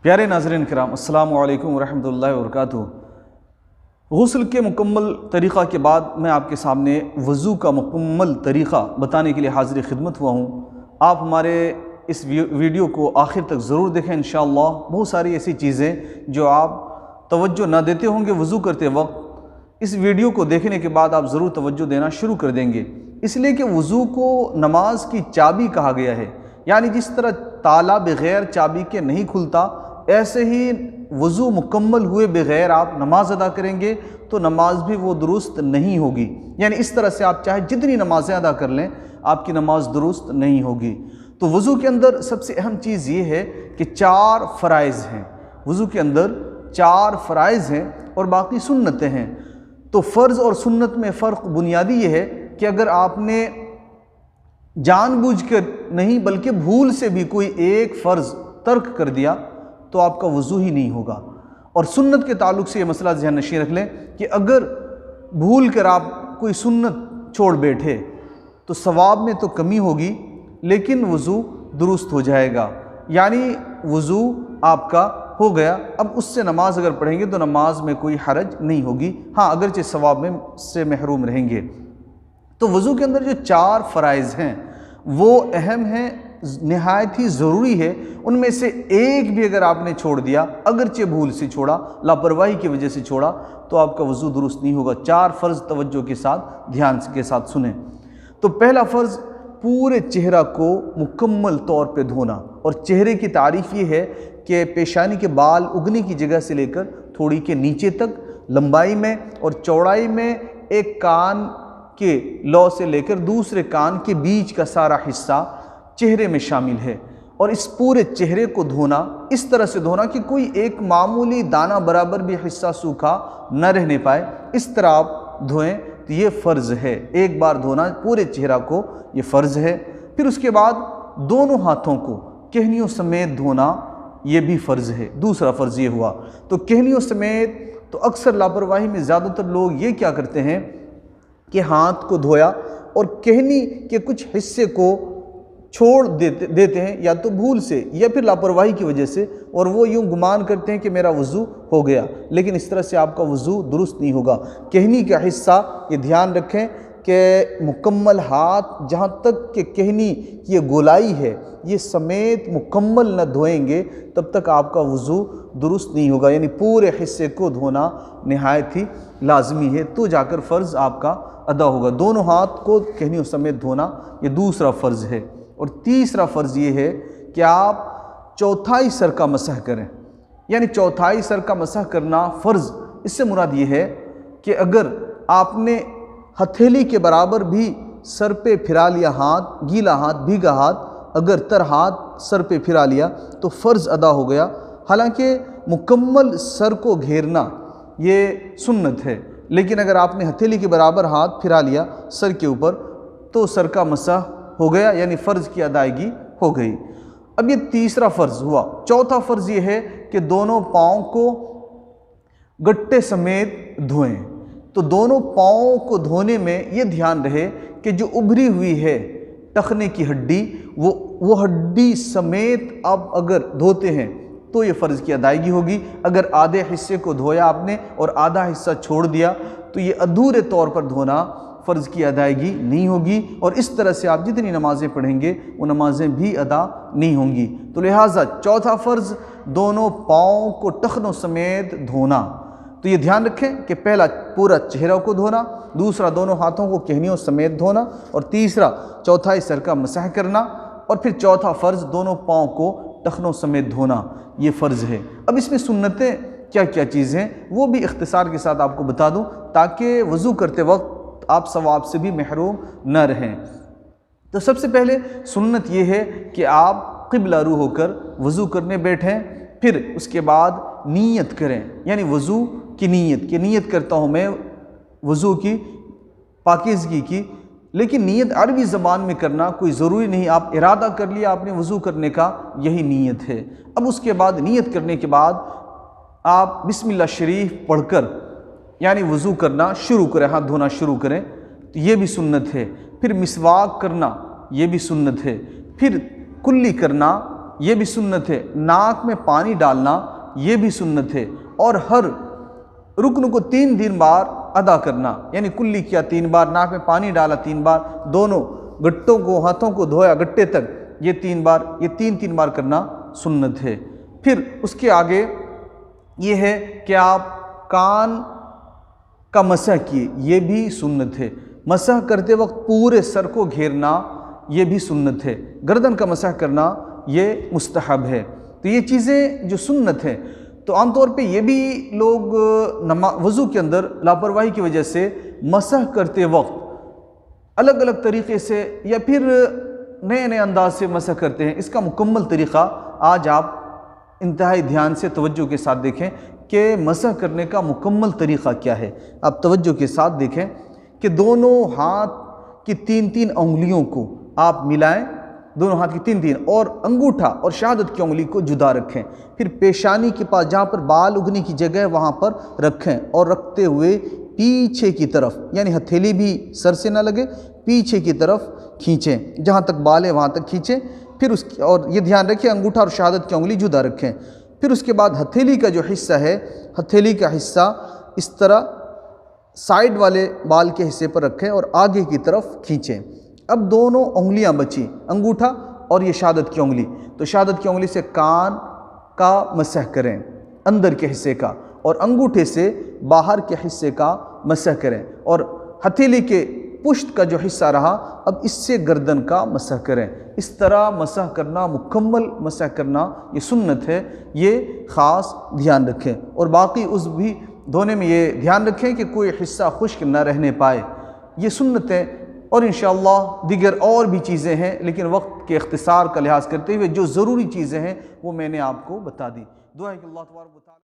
پیارے ناظرین کرام، السلام علیکم ورحمۃ اللہ وبرکاتہ۔ غسل کے مکمل طریقہ کے بعد میں آپ کے سامنے وضو کا مکمل طریقہ بتانے کے لیے حاضر خدمت ہوا ہوں۔ آپ ہمارے اس ویڈیو کو آخر تک ضرور دیکھیں انشاءاللہ۔ بہت ساری ایسی چیزیں جو آپ توجہ نہ دیتے ہوں گے وضو کرتے وقت، اس ویڈیو کو دیکھنے کے بعد آپ ضرور توجہ دینا شروع کر دیں گے، اس لیے کہ وضو کو نماز کی چابی کہا گیا ہے۔ یعنی جس طرح تالا بغیر چابی کے نہیں کھلتا، ایسے ہی وضو مکمل ہوئے بغیر آپ نماز ادا کریں گے تو نماز بھی وہ درست نہیں ہوگی۔ یعنی اس طرح سے آپ چاہے جتنی نمازیں ادا کر لیں، آپ کی نماز درست نہیں ہوگی۔ تو وضو کے اندر سب سے اہم چیز یہ ہے کہ 4 فرائض ہیں۔ وضو کے اندر 4 فرائض ہیں اور باقی سنتیں ہیں۔ تو فرض اور سنت میں فرق بنیادی یہ ہے کہ اگر آپ نے جان بوجھ کر نہیں بلکہ بھول سے بھی کوئی ایک فرض ترک کر دیا تو آپ کا وضو ہی نہیں ہوگا۔ اور سنت کے تعلق سے یہ مسئلہ ذہن نشین رکھ لیں کہ اگر بھول کر آپ کوئی سنت چھوڑ بیٹھے تو ثواب میں تو کمی ہوگی لیکن وضو درست ہو جائے گا، یعنی وضو آپ کا ہو گیا۔ اب اس سے نماز اگر پڑھیں گے تو نماز میں کوئی حرج نہیں ہوگی، ہاں اگرچہ ثواب میں سے محروم رہیں گے۔ تو وضو کے اندر جو 4 فرائض ہیں وہ اہم ہیں، نہایت ہی ضروری ہے۔ ان میں سے ایک بھی اگر آپ نے چھوڑ دیا، اگرچہ بھول سے چھوڑا، لاپرواہی کی وجہ سے چھوڑا، تو آپ کا وضو درست نہیں ہوگا۔ 4 فرض توجہ کے ساتھ دھیان کے ساتھ سنیں۔ تو پہلا فرض، پورے چہرہ کو مکمل طور پہ دھونا۔ اور چہرے کی تعریف یہ ہے کہ پیشانی کے بال اگنے کی جگہ سے لے کر تھوڑی کے نیچے تک لمبائی میں اور چوڑائی میں، ایک کان کے لو سے لے کر دوسرے کان کے بیچ کا سارا حصہ چہرے میں شامل ہے۔ اور اس پورے چہرے کو دھونا اس طرح سے دھونا کہ کوئی ایک معمولی دانہ برابر بھی حصہ سوکھا نہ رہنے پائے، اس طرح آپ دھوئیں تو یہ فرض ہے۔ ایک بار دھونا پورے چہرہ کو، یہ فرض ہے۔ پھر اس کے بعد دونوں ہاتھوں کو کہنیوں سمیت دھونا، یہ بھی فرض ہے۔ دوسرا فرض یہ ہوا۔ تو کہنیوں سمیت، تو اکثر لاپرواہی میں زیادہ تر لوگ یہ کیا کرتے ہیں کہ ہاتھ کو دھویا اور کہنی کے کچھ حصے کو چھوڑ دیتے ہیں، یا تو بھول سے یا پھر لاپرواہی کی وجہ سے، اور وہ یوں گمان کرتے ہیں کہ میرا وضو ہو گیا، لیکن اس طرح سے آپ کا وضو درست نہیں ہوگا۔ کہنی کا حصہ یہ دھیان رکھیں کہ مکمل ہاتھ جہاں تک کہ کہنی کی یہ گولائی ہے یہ سمیت مکمل نہ دھوئیں گے تب تک آپ کا وضو درست نہیں ہوگا۔ یعنی پورے حصے کو دھونا نہایت ہی لازمی ہے، تو جا کر فرض آپ کا ادا ہوگا۔ دونوں ہاتھ کو کہنیوں سمیت دھونا، یہ دوسرا فرض ہے۔ اور تیسرا فرض یہ ہے کہ آپ چوتھائی سر کا مسح کریں۔ یعنی چوتھائی سر کا مسح کرنا فرض، اس سے مراد یہ ہے کہ اگر آپ نے ہتھیلی کے برابر بھی سر پہ پھرا لیا ہاتھ، گیلا ہاتھ، بھیگا ہاتھ، اگر تر ہاتھ سر پہ پھرا لیا تو فرض ادا ہو گیا۔ حالانکہ مکمل سر کو گھیرنا یہ سنت ہے، لیکن اگر آپ نے ہتھیلی کے برابر ہاتھ پھرا لیا سر کے اوپر تو سر کا مسح ہو گیا، یعنی فرض کی ادائیگی ہو گئی۔ اب یہ تیسرا فرض ہوا۔ چوتھا فرض یہ ہے کہ دونوں پاؤں کو گٹے سمیت دھوئیں۔ تو دونوں پاؤں کو دھونے میں یہ دھیان رہے کہ جو ابھری ہوئی ہے ٹخنے کی ہڈی، وہ ہڈی سمیت آپ اگر دھوتے ہیں تو یہ فرض کی ادائیگی ہوگی۔ اگر آدھے حصے کو دھویا آپ نے اور آدھا حصہ چھوڑ دیا تو یہ ادھورے طور پر دھونا فرض کی ادائیگی نہیں ہوگی، اور اس طرح سے آپ جتنی نمازیں پڑھیں گے وہ نمازیں بھی ادا نہیں ہوں گی۔ تو لہٰذا چوتھا فرض، دونوں پاؤں کو ٹخنوں سمیت دھونا۔ تو یہ دھیان رکھیں کہ پہلا پورا چہرہ کو دھونا، دوسرا دونوں ہاتھوں کو کہنیوں سمیت دھونا، اور تیسرا چوتھائی سر کا مسح کرنا، اور پھر چوتھا فرض دونوں پاؤں کو ٹخنوں سمیت دھونا، یہ فرض ہے۔ اب اس میں سنتیں کیا کیا چیزیں وہ بھی اختصار کے ساتھ آپ کو بتا دوں تاکہ وضو کرتے وقت آپ ثواب سے بھی محروم نہ رہیں۔ تو سب سے پہلے سنت یہ ہے کہ آپ قبلہ رو ہو کر وضو کرنے بیٹھیں، پھر اس کے بعد نیت کریں، یعنی وضو کی نیت کہ نیت کرتا ہوں میں وضو کی پاکیزگی کی، لیکن نیت عربی زبان میں کرنا کوئی ضروری نہیں، آپ ارادہ کر لیا آپ نے وضو کرنے کا، یہی نیت ہے۔ اب اس کے بعد نیت کرنے کے بعد آپ بسم اللہ شریف پڑھ کر یعنی وضو کرنا شروع کریں، ہاتھ دھونا شروع کریں، تو یہ بھی سنت ہے۔ پھر مسواک کرنا، یہ بھی سنت ہے۔ پھر کلی کرنا، یہ بھی سنت ہے، ناک میں پانی ڈالنا یہ بھی سنت ہے، اور ہر رکن کو 3 بار ادا کرنا، یعنی کلی کیا 3 بار، ناک میں پانی ڈالا 3 بار، دونوں گٹوں کو ہاتھوں کو دھویا گٹے تک، یہ 3 بار، یہ 3 بار کرنا سنت ہے۔ پھر اس کے آگے یہ ہے کہ آپ کان کا مسح کیے، یہ بھی سنت ہے۔ مسح کرتے وقت پورے سر کو گھیرنا یہ بھی سنت ہے۔ گردن کا مسح کرنا یہ مستحب ہے۔ تو یہ چیزیں جو سنت ہیں، تو عام طور پہ یہ بھی لوگ وضو کے اندر لاپرواہی کی وجہ سے مسح کرتے وقت الگ الگ طریقے سے یا پھر نئے انداز سے مسح کرتے ہیں۔ اس کا مکمل طریقہ آج آپ انتہائی دھیان سے توجہ کے ساتھ دیکھیں کہ مسح کرنے کا مکمل طریقہ کیا ہے۔ آپ توجہ کے ساتھ دیکھیں کہ دونوں ہاتھ کی 3 انگلیوں کو آپ ملائیں، دونوں ہاتھ کی 3 اور انگوٹھا اور شہادت کی انگلی کو جدا رکھیں، پھر پیشانی کے پاس جہاں پر بال اگنے کی جگہ ہے وہاں پر رکھیں، اور رکھتے ہوئے پیچھے کی طرف، یعنی ہتھیلی بھی سر سے نہ لگے، پیچھے کی طرف کھینچیں، جہاں تک بال ہے وہاں تک کھینچیں، پھر اور یہ دھیان رکھیں انگوٹھا اور شہادت کی انگلی جدا رکھیں۔ پھر اس کے بعد ہتھیلی کا جو حصہ ہے، ہتھیلی کا حصہ اس طرح سائیڈ والے بال کے حصے پر رکھیں اور آگے کی طرف کھینچیں۔ اب دونوں انگلیاں بچیں، انگوٹھا اور یہ شہادت کی انگلی، تو شہادت کی انگلی سے کان کا مسح کریں، اندر کے حصے کا، اور انگوٹھے سے باہر کے حصے کا مسح کریں، اور ہتھیلی کے پشت کا جو حصہ رہا اب اس سے گردن کا مسح کریں۔ اس طرح مسح کرنا، مکمل مسح کرنا یہ سنت ہے، یہ خاص دھیان رکھیں، اور باقی عضو بھی دھونے میں یہ دھیان رکھیں کہ کوئی حصہ خشک نہ رہنے پائے، یہ سنتیں۔ اور انشاءاللہ دیگر اور بھی چیزیں ہیں، لیکن وقت کے اختصار کا لحاظ کرتے ہوئے جو ضروری چیزیں ہیں وہ میں نے آپ کو بتا دی۔ دعا ہے کہ اللہ تبارک و تعالی